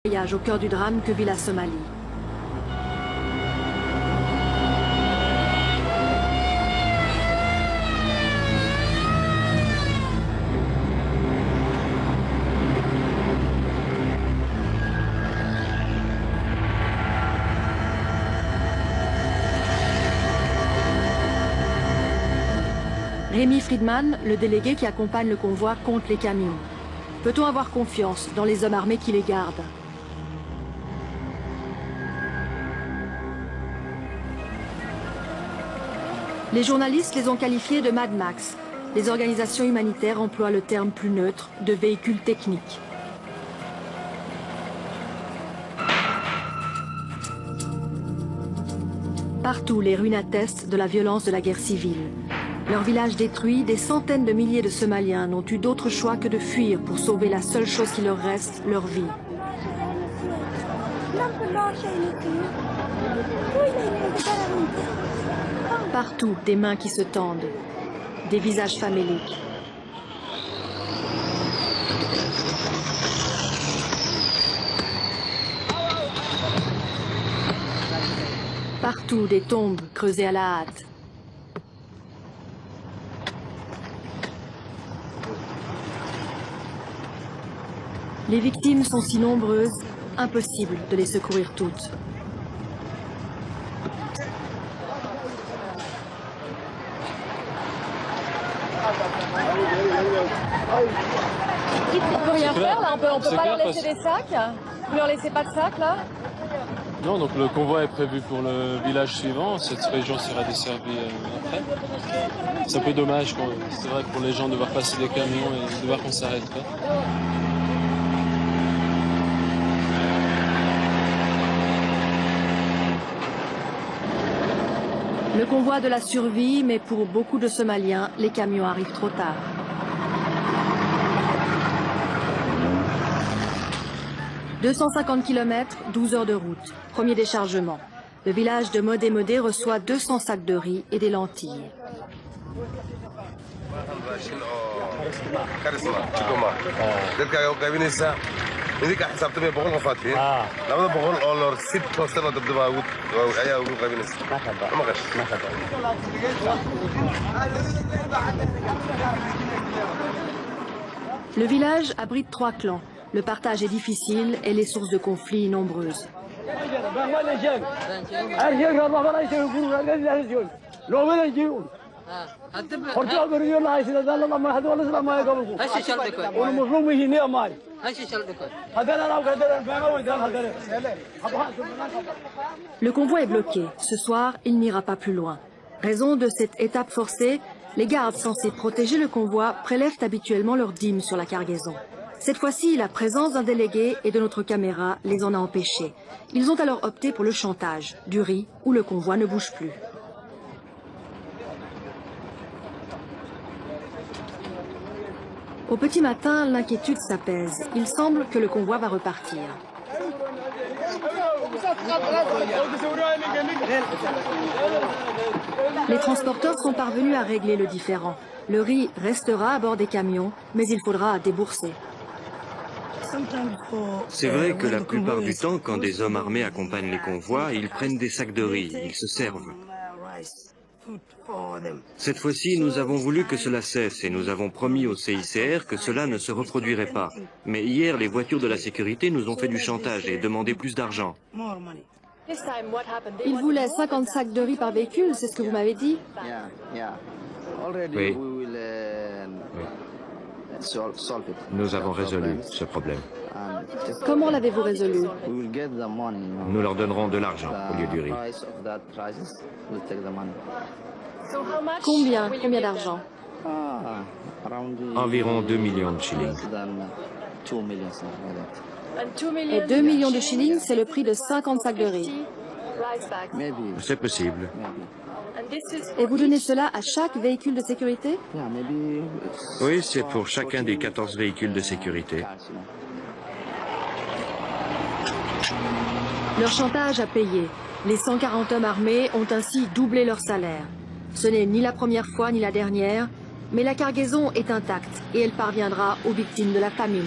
Voyage au cœur du drame que vit la Somalie. Rémi Friedman, le délégué qui accompagne le convoi, compte les camions. Peut-on avoir confiance dans les hommes armés qui les gardent? Les journalistes les ont qualifiés de Mad Max. Les organisations humanitaires emploient le terme plus neutre de véhicules techniques. Partout, les ruines attestent de la violence de la guerre civile. Leur village détruit, des centaines de milliers de Somaliens n'ont eu d'autre choix que de fuir pour sauver la seule chose qui leur reste, leur vie. Partout, des mains qui se tendent, des visages faméliques. Partout, des tombes creusées à la hâte. Les victimes sont si nombreuses, impossible de les secourir toutes. On peut rien faire là, on peut pas leur laisser des sacs. Vous leur laissez pas de sacs là? Non, donc le convoi est prévu pour le village suivant. Cette région sera desservie après. C'est un peu dommage, c'est vrai, pour les gens de voir passer des camions et de voir qu'on s'arrête pas. Le convoi de la survie, mais pour beaucoup de Somaliens, les camions arrivent trop tard. « 250 km, 12 heures de route. Premier déchargement. Le village de Modé Modé reçoit 200 sacs de riz et des lentilles. Le village abrite 3 clans. Le partage est difficile et les sources de conflits nombreuses. Le convoi est bloqué. Ce soir, il n'ira pas plus loin. Raison de cette étape forcée, les gardes censés protéger le convoi prélèvent habituellement leurs dîmes sur la cargaison. Cette fois-ci, la présence d'un délégué et de notre caméra les en a empêchés. Ils ont alors opté pour le chantage, du riz où le convoi ne bouge plus. Au petit matin, l'inquiétude s'apaise. Il semble que le convoi va repartir. Les transporteurs sont parvenus à régler le différend. Le riz restera à bord des camions, mais il faudra débourser. C'est vrai que la plupart du temps, quand des hommes armés accompagnent les convois, ils prennent des sacs de riz, ils se servent. Cette fois-ci, nous avons voulu que cela cesse et nous avons promis au CICR que cela ne se reproduirait pas. Mais hier, les voitures de la sécurité nous ont fait du chantage et demandé plus d'argent. Ils voulaient 50 sacs de riz par véhicule, c'est ce que vous m'avez dit? Oui. Nous avons résolu ce problème. Comment l'avez-vous résolu? Nous leur donnerons de l'argent au lieu du riz. Combien d'argent? Environ 2 millions de shillings. Et 2 millions de shillings, c'est le prix de 50 sacs de riz. C'est possible. Et vous donnez cela à chaque véhicule de sécurité? Oui, c'est pour chacun des 14 véhicules de sécurité. Leur chantage a payé. Les 140 hommes armés ont ainsi doublé leur salaire. Ce n'est ni la première fois ni la dernière, mais la cargaison est intacte et elle parviendra aux victimes de la famine.